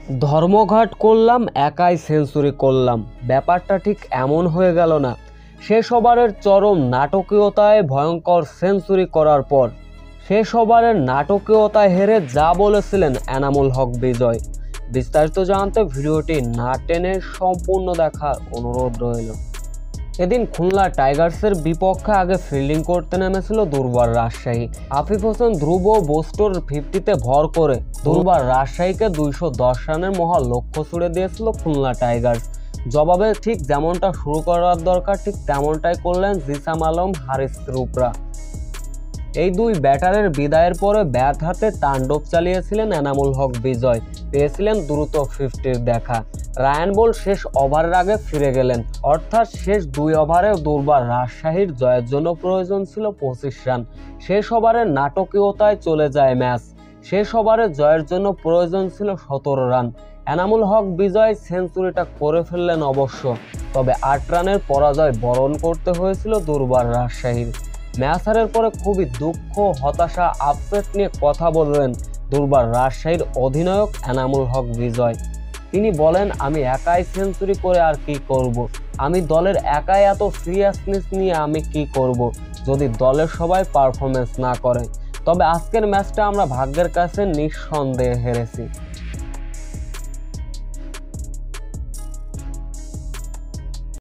ধর্মঘট করলাম, একাই সেঞ্চুরি করলাম, ব্যাপারটা ঠিক এমন হয়ে গেল না। শেষ ওভারের চরম নাটকীয়তায় ভয়ঙ্কর সেঞ্চুরি করার পর শেষ ওভারের নাটকীয়তায় হেরে যা বলেছিলেন এনামুল হক বিজয়। বিস্তারিত জানতে ভিডিওটি না টেনে সম্পূর্ণ দেখার অনুরোধ রইল। এদিন খুলনা টাইগার্সের বিপক্ষে আগে ফিল্ডিং করতে নেমেছিল দুর্বার রাজশাহী। আফিফ হোসেন ধ্রুব বোস্টোর 50-তে ভর করে দুর্বার রাজশাহীকে 210 রানের মহা লক্ষ্য ছুড়ে দিয়েছিল খুলনা টাইগার্স। জবাবে ঠিক যেমনটা শুরু করার দরকার ঠিক তেমনটাই করলেন জিসাম আলম, হারিস রুপরা। এই দুই ব্যাটারের বিদায়ের পরে ব্যাট হাতে তাণ্ডব চালিয়েছিলেন এনামুল হক বিজয়। পেয়েছিলেন দ্রুত 50-র দেখা। রায়ান বোল্ট শেষ ওভারের আগে ফিরে গেলেন, অর্থাৎ শেষ 2 ওভারে দুর্বার রাজশাহীর জয়ের জন্য প্রয়োজন ছিল 25 রান। শেষ ওভারের নাটকীয়তায় চলে যায় ম্যাচ। শেষ ওভারে জয়ের জন্য প্রয়োজন ছিল 17 রান। এনামুল হক বিজয় সেঞ্চুরিটা করে ফেললেন অবশ্য, তবে 8 রানের পরাজয় বরণ করতে হয়েছিল দুর্বার রাজশাহীর। ম্যাচ হারের পরে খুবই দুঃখ, হতাশা, আপসেট নিয়ে কথা বললেন দুর্বার রাজশাহীর অধিনায়ক এনামুল হক বিজয়। তিনি বলেন, আমি একাই সেঞ্চুরি করে আর কি করব, আমি দলের একাই এত সিরিয়াসনেস নিয়ে আমি কি করব যদি দলের সবাই পারফরমেন্স না করে। তবে আজকের ম্যাচটা আমরা ভাগ্যের কাছে নিঃসন্দেহে হেরেছি।